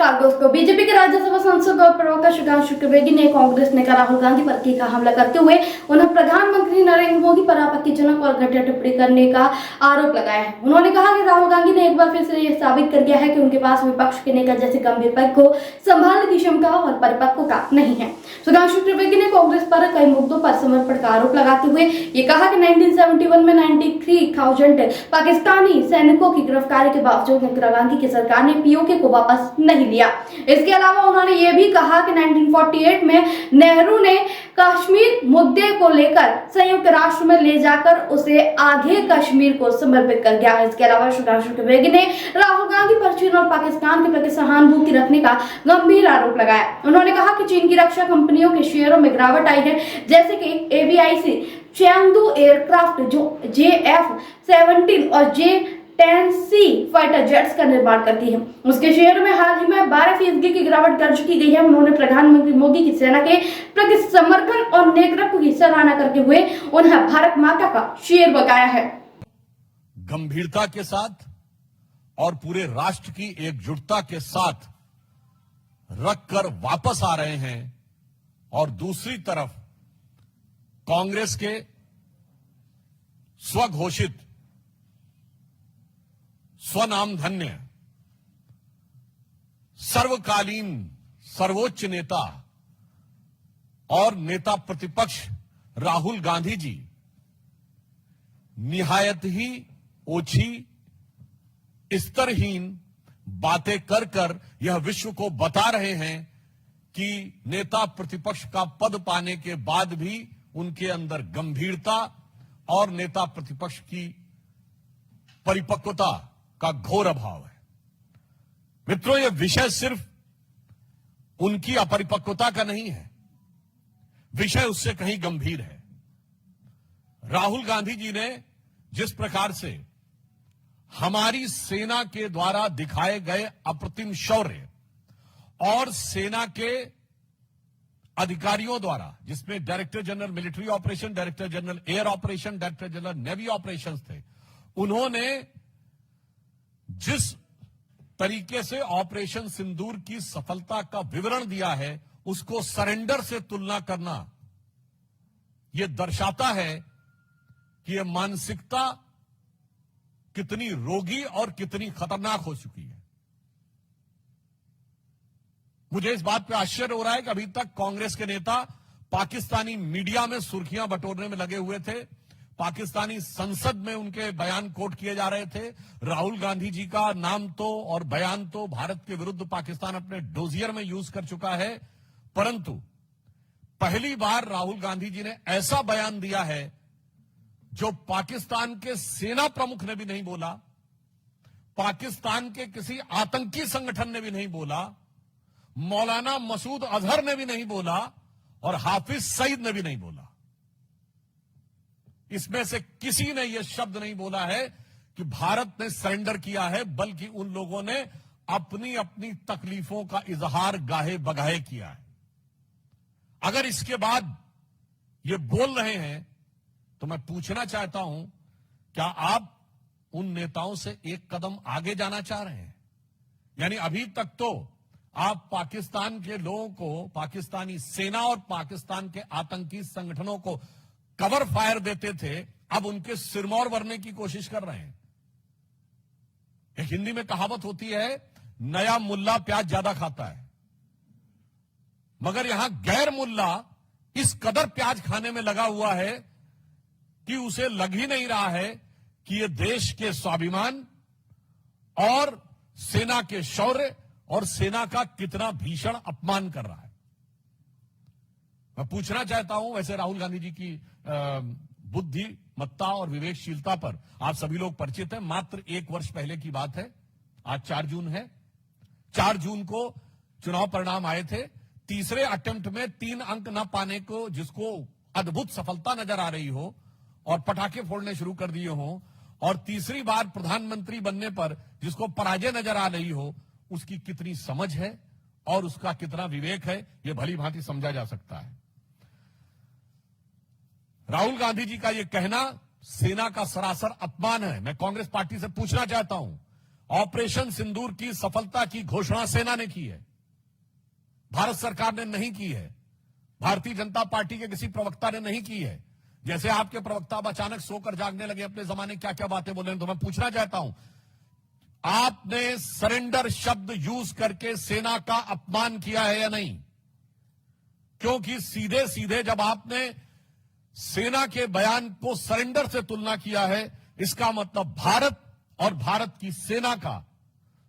नमस्कार दोस्तों, बीजेपी के राज्यसभा सांसद और प्रवक्ता सुधांशु त्रिवेदी ने कांग्रेस नेता राहुल गांधी पर तीखा हमला करते हुए उन्हें प्रधानमंत्री नरेंद्र मोदी पर आपत्तिजनक और घटिया टिप्पणी करने का आरोप लगाया है। उन्होंने कहा कि राहुल गांधी ने एक बार फिर से यह साबित कर दिया है कि उनके पास विपक्ष के नेता जैसे गंभीर पद को संभालने की क्षमता और परिपक्वता नहीं है। सुधांशु त्रिवेदी ने कांग्रेस पर कई मुद्दों पर समर्पण का आरोप लगाते हुए ये कहा कि 1971 में 93,000 पाकिस्तानी सैनिकों की गिरफ्तारी के बावजूद इंदिरा गांधी की सरकार ने पीओके को वापस नहीं लिया। इसके अलावा उन्होंने ये भी कहा कि 1948 में नेहरू ने कश्मीर मुद्दे को लेकर संयुक्त राष्ट्र में ले जाकर उसे आधे कश्मीर को समर्पित कर दिया। इसके अलावा सुधांशु त्रिवेदी ने राहुल गांधी पर चीन और पाकिस्तान के प्रति सहानुभूति रखने का गंभीर आरोप लगाया। उन्होंने कहा कि चीन की रक्षा कंपनियों के शेयरों में गिरावट आई है, जैसे कि एवीआईसी चेंगडू एयरक्राफ्ट जो JF-17 और J-10C फाइटर जेट्स का निर्माण करती है, उसके शेयर में हाल ही में 12% की गिरावट दर्ज की गई है। उन्होंने प्रधानमंत्री मोदी की सेना के प्रति समर्थन और नेतृत्व की सराहना करते हुए उन्हें भारत माता का शेर बताया है। गंभीरता के साथ और पूरे राष्ट्र की एकजुटता के साथ रखकर वापस आ रहे हैं और दूसरी तरफ कांग्रेस के स्वघोषित स्वनामधन्य सर्वकालीन सर्वोच्च नेता और नेता प्रतिपक्ष राहुल गांधी जी निहायत ही ओछी स्तरहीन बातें कर कर यह विश्व को बता रहे हैं कि नेता प्रतिपक्ष का पद पाने के बाद भी उनके अंदर गंभीरता और नेता प्रतिपक्ष की परिपक्वता का घोर अभाव है। मित्रों, यह विषय सिर्फ उनकी अपरिपक्वता का नहीं है, विषय उससे कहीं गंभीर है। राहुल गांधी जी ने जिस प्रकार से हमारी सेना के द्वारा दिखाए गए अप्रतिम शौर्य और सेना के अधिकारियों द्वारा, जिसमें director general military operation, director general air operation, director general navy operations थे, उन्होंने जिस तरीके से ऑपरेशन सिंदूर की सफलता का विवरण दिया है, उसको सरेंडर से तुलना करना यह दर्शाता है कि यह मानसिकता कितनी रोगी और कितनी खतरनाक हो चुकी है। मुझे इस बात पे आश्चर्य हो रहा है कि अभी तक कांग्रेस के नेता पाकिस्तानी मीडिया में सुर्खियां बटोरने में लगे हुए थे, पाकिस्तानी संसद में उनके बयान कोट किए जा रहे थे। राहुल गांधी जी का नाम तो और बयान तो भारत के विरुद्ध पाकिस्तान अपने डोजियर में यूज कर चुका है, परंतु पहली बार राहुल गांधी जी ने ऐसा बयान दिया है जो पाकिस्तान के सेना प्रमुख ने भी नहीं बोला, पाकिस्तान के किसी आतंकी संगठन ने भी नहीं बोला, मौलाना मसूद अजहर ने भी नहीं बोला और हाफिज सईद ने भी नहीं बोला। इसमें से किसी ने यह शब्द नहीं बोला है कि भारत ने सरेंडर किया है, बल्कि उन लोगों ने अपनी अपनी तकलीफों का इजहार गाहे बगाहे किया है। अगर इसके बाद ये बोल रहे हैं तो मैं पूछना चाहता हूं, क्या आप उन नेताओं से एक कदम आगे जाना चाह रहे हैं? यानी अभी तक तो आप पाकिस्तान के लोगों को, पाकिस्तानी सेना और पाकिस्तान के आतंकी संगठनों को कवर फायर देते थे, अब उनके सिरमौर भरने की कोशिश कर रहे हैं। एक हिंदी में कहावत होती है, नया मुल्ला प्याज ज्यादा खाता है, मगर यहां गैर मुल्ला इस कदर प्याज खाने में लगा हुआ है कि उसे लग ही नहीं रहा है कि यह देश के स्वाभिमान और सेना के शौर्य और सेना का कितना भीषण अपमान कर रहा है। मैं पूछना चाहता हूं, वैसे राहुल गांधी जी की बुद्धिमत्ता और विवेकशीलता पर आप सभी लोग परिचित हैं। मात्र 1 वर्ष पहले की बात है, आज 4 जून है। 4 जून को चुनाव परिणाम आए थे। तीसरे अटेम्प्ट में 3 अंक न पाने को, जिसको अद्भुत सफलता नजर आ रही हो और पटाखे फोड़ने शुरू कर दिए हो, और तीसरी बार प्रधानमंत्री बनने पर जिसको पराजय नजर आ रही हो, उसकी कितनी समझ है और उसका कितना विवेक है, यह भली भांति समझा जा सकता है। राहुल गांधी जी का यह कहना सेना का सरासर अपमान है। मैं कांग्रेस पार्टी से पूछना चाहता हूं, ऑपरेशन सिंदूर की सफलता की घोषणा सेना ने की है, भारत सरकार ने नहीं की है, भारतीय जनता पार्टी के किसी प्रवक्ता ने नहीं की है। जैसे आपके प्रवक्ता अब अचानक सोकर जागने लगे, अपने जमाने क्या क्या बातें बोले, तो मैं पूछना चाहता हूं, आपने सरेंडर शब्द यूज करके सेना का अपमान किया है या नहीं? क्योंकि सीधे सीधे जब आपने सेना के बयान को सरेंडर से तुलना किया है, इसका मतलब भारत और भारत की सेना का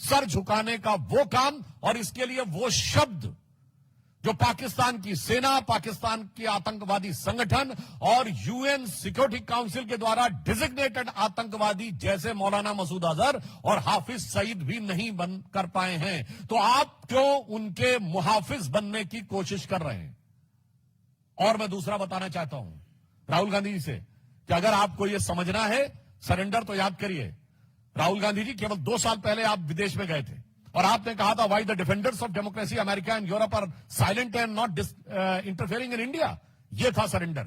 सर झुकाने का वो काम और इसके लिए वो शब्द जो पाकिस्तान की सेना, पाकिस्तान के आतंकवादी संगठन और यूएन सिक्योरिटी काउंसिल के द्वारा डिजिग्नेटेड आतंकवादी जैसे मौलाना मसूद अजहर और हाफिज सईद भी नहीं बन कर पाए हैं, तो आप क्यों उनके मुहाफिज बनने की कोशिश कर रहे हैं? और मैं दूसरा बताना चाहता हूं राहुल गांधी जी से कि अगर आपको यह समझना है सरेंडर, तो याद करिए राहुल गांधी जी केवल 2 साल पहले आप विदेश में गए थे और आपने कहा था why the defenders of democracy America and Europe are silent and not interfering in India. यह था सरेंडर।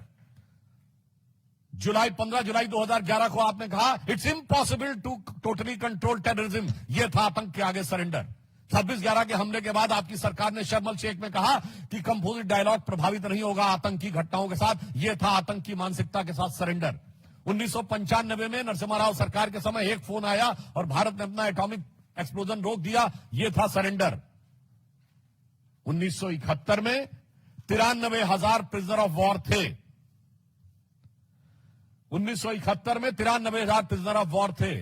15 जुलाई 2011 को आपने कहा it's impossible to totally control terrorism. यह था आतंक के आगे सरेंडर। 26/11 के हमले के बाद आपकी सरकार ने शर्म शेख में कहा कि कंपोजिट डायलॉग प्रभावित नहीं होगा आतंकी घटनाओं के साथ। यह था आतंक की मानसिकता के साथ सरेंडर। 1995 में नरसिम्हा राव सरकार के समय एक फोन आया और भारत ने अपना एटॉमिक एक्सप्लोजन रोक दिया। यह था सरेंडर। 1971 में 93,000 प्रिजनर ऑफ वॉर थे। 1971 में 93,000 प्रिजनर ऑफ वॉर थे।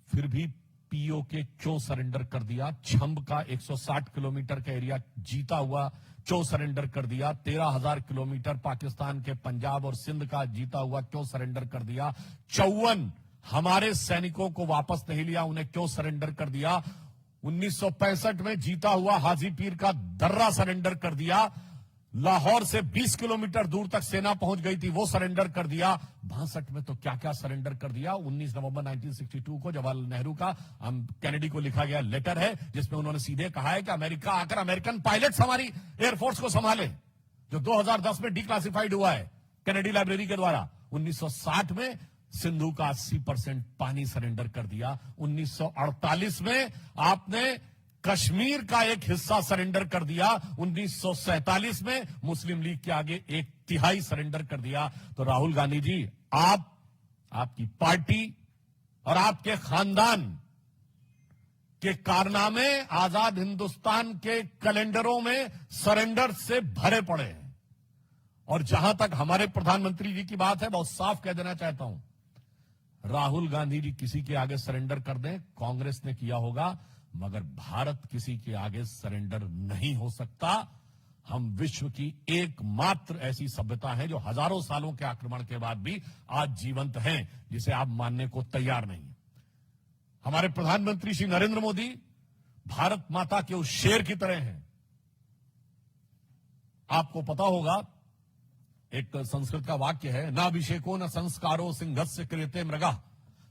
फिर भी पीओके क्यों सरेंडर कर दिया? छंब का 160 किलोमीटर का एरिया जीता हुआ क्यों सरेंडर कर दिया? 13,000 किलोमीटर पाकिस्तान के पंजाब और सिंध का जीता हुआ क्यों सरेंडर कर दिया? 54 हमारे सैनिकों को वापस नहीं लिया, उन्हें क्यों सरेंडर कर दिया? 1965 में जीता हुआ हाजीपीर का दर्रा सरेंडर कर दिया। लाहौर से 20 किलोमीटर दूर तक सेना पहुंच गई थी, वो सरेंडर कर दिया। 62 में तो क्या क्या सरेंडर कर दिया। 19 नवंबर 1962 को जवाहरलाल नेहरू का कैनेडी को लिखा गया लेटर है जिसमें उन्होंने सीधे कहा है कि अमेरिका आकर अमेरिकन पायलट्स हमारी एयरफोर्स को संभाले, जो 2010 में डिक्लासिफाइड हुआ है कैनेडी लाइब्रेरी के द्वारा। 1960 में सिंधु का 80% पानी सरेंडर कर दिया। 1948 में आपने कश्मीर का एक हिस्सा सरेंडर कर दिया। 1947 में मुस्लिम लीग के आगे 1/3 सरेंडर कर दिया। तो राहुल गांधी जी, आपकी पार्टी और आपके खानदान के कारनामे आजाद हिंदुस्तान के कैलेंडरों में सरेंडर से भरे पड़े हैं। और जहां तक हमारे प्रधानमंत्री जी की बात है, बहुत साफ कह देना चाहता हूं, राहुल गांधी जी किसी के आगे सरेंडर कर दें, कांग्रेस ने किया होगा, मगर भारत किसी के आगे सरेंडर नहीं हो सकता। हम विश्व की एकमात्र ऐसी सभ्यता है जो हजारों सालों के आक्रमण के बाद भी आज जीवंत है, जिसे आप मानने को तैयार नहीं है। हमारे प्रधानमंत्री श्री नरेंद्र मोदी भारत माता के उस शेर की तरह हैं। आपको पता होगा, एक संस्कृत का वाक्य है, नाभिषेको न संस्कारो सिंहस्य क्रियते मृगा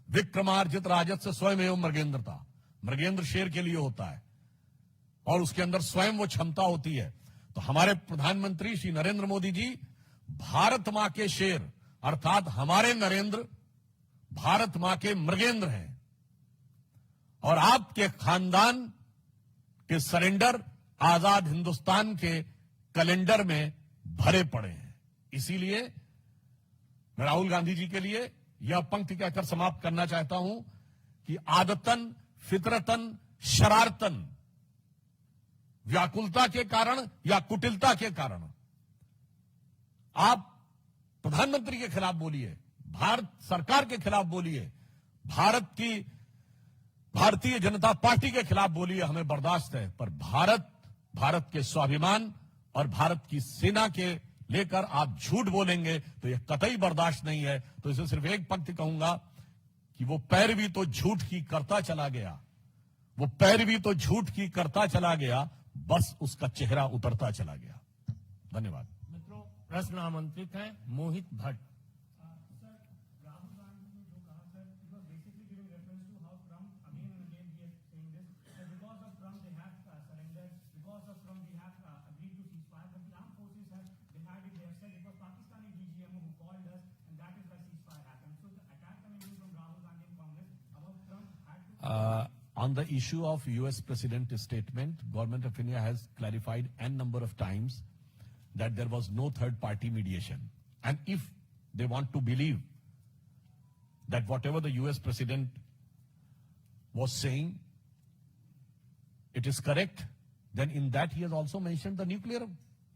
विक्रमार्जित राजस्य स्वयं मृगेंद्रता। मृगेंद्र शेर के लिए होता है और उसके अंदर स्वयं वो क्षमता होती है। तो हमारे प्रधानमंत्री श्री नरेंद्र मोदी जी भारत मां के शेर अर्थात हमारे नरेंद्र भारत मां के मृगेंद्र हैं। और आपके खानदान के सरेंडर आजाद हिंदुस्तान के कैलेंडर में भरे पड़े हैं। इसीलिए मैं राहुल गांधी जी के लिए यह पंक्ति कहकर समाप्त करना चाहता हूं कि आदतन, फितरतन, शरारतन, व्याकुलता के कारण या कुटिलता के कारण आप प्रधानमंत्री के खिलाफ बोलिए, भारत सरकार के खिलाफ बोलिए, भारतीय जनता पार्टी के खिलाफ बोलिए, हमें बर्दाश्त है। पर भारत के स्वाभिमान और भारत की सेना के लेकर आप झूठ बोलेंगे तो यह कतई बर्दाश्त नहीं है। तो इसे सिर्फ एक पंक्ति कहूंगा कि वो पैरवी तो झूठ की करता चला गया, वो पैरवी तो झूठ की करता चला गया, बस उसका चेहरा उतरता चला गया। धन्यवाद। मित्रों, प्रश्न आमंत्रित हैं मोहित Bhatt. On the issue of US President statement, Government of India has clarified n number of times that there was no third party mediation. And if they want to believe that whatever the US President was saying, it is correct, then in that he has also mentioned the nuclear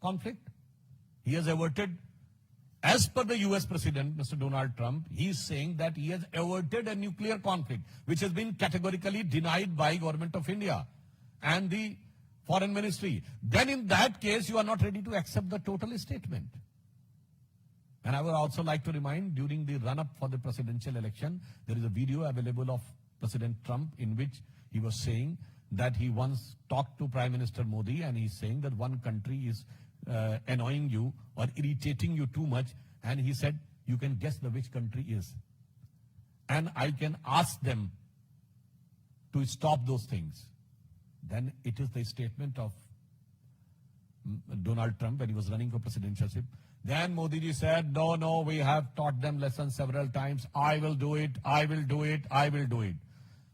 conflict. He has averted, as per the US President, Mr. Donald Trump, he is saying that he has averted a nuclear conflict, which has been categorically denied by Government of India and the Foreign Ministry. Then in that case, you are not ready to accept the total statement. And I would also like to remind, during the run-up for the presidential election, there is a video available of President Trump in which he was saying that he once talked to Prime Minister Modi and he's saying that one country is annoying you or irritating you too much, and he said, you can guess which country is. And I can ask them to stop those things. Then it is the statement of Donald Trump when he was running for presidentialship. Then Modi ji said, no, we have taught them lessons several times. I will do it, I will do it, I will do it.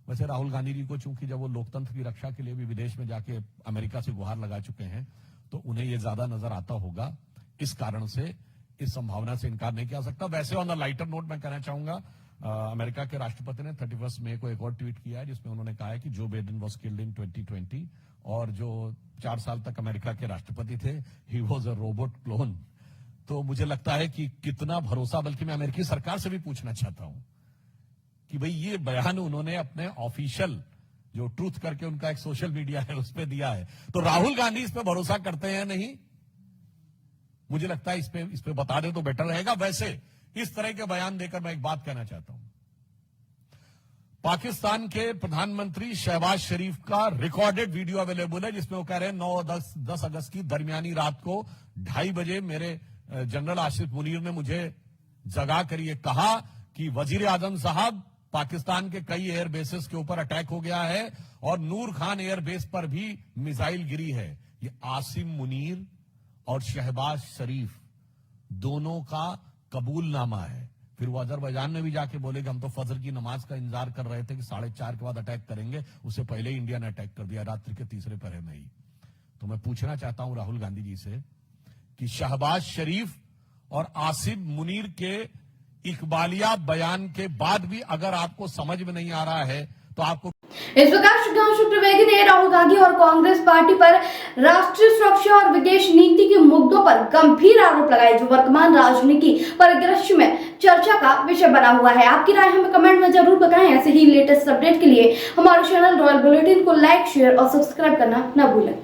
वैसे राहुल गांधी जी को चूंकि जब वो लोकतंत्र की रक्षा के लिए भी विदेश में जाके अमेरिका से गुहार लगा चुके हैं, तो उन्हें ये ज्यादा नजर आता होगा। इस कारण से इस संभावना से इनकार नहीं किया सकता। वैसे ऑन द लाइटर नोट मैं कहना चाहूंगा, अमेरिका के राष्ट्रपति ने 31 मई को एक और ट्वीट किया है जिसमें उन्होंने कहा है कि Joe Biden was killed in 2020 और जो 4 साल तक अमेरिका के राष्ट्रपति थे, he was a robot clone. तो मुझे लगता है कि कितना भरोसा, बल्कि मैं अमेरिकी सरकार से भी पूछना चाहता हूं कि भाई ये बयान उन्होंने अपने ऑफिशियल जो ट्रूथ करके उनका एक सोशल मीडिया है उस पर दिया है, तो राहुल गांधी इस पे भरोसा करते हैं नहीं? मुझे लगता है इस पे बता दे तो बेटर रहेगा। वैसे इस तरह के बयान देकर मैं एक बात कहना चाहता हूं, पाकिस्तान के प्रधानमंत्री शहबाज शरीफ का रिकॉर्डेड वीडियो अवेलेबल है जिसमें वो कह रहे हैं 9-10 अगस्त की दरमियानी रात को 2:30 बजे मेरे जनरल आसिफ मुनीर ने मुझे जगा कर ये कहा कि वजीर आजम साहब, पाकिस्तान के कई एयर बेसेस के ऊपर अटैक हो गया है और नूर खान एयर बेस पर भी मिसाइल गिरी है। ये आसिम मुनीर और शहबाज शरीफ दोनों का कबूलनामा है। फिर वो अजरबैजान में भी जाके बोले कि हम तो फजर की नमाज का इंतजार कर रहे थे कि 4:30 के बाद अटैक करेंगे, उससे पहले इंडिया ने अटैक कर दिया रात्रि के तीसरे पहर में ही। तो मैं पूछना चाहता हूं राहुल गांधी जी से कि शहबाज शरीफ और आसिम मुनीर के इकबालिया बयान के बाद भी अगर आपको समझ में नहीं आ रहा है तो आपको इस प्रकार सुधांशु त्रिवेदी ने राहुल गांधी और कांग्रेस पार्टी पर राष्ट्रीय सुरक्षा और विदेश नीति के मुद्दों पर गंभीर आरोप लगाए जो वर्तमान राजनीति परिदृश्य में चर्चा का विषय बना हुआ है। आपकी राय हमें कमेंट में जरूर बताएं। ऐसे ही लेटेस्ट अपडेट के लिए हमारे चैनल रॉयल बुलेटिन को लाइक, शेयर और सब्सक्राइब करना न भूलें।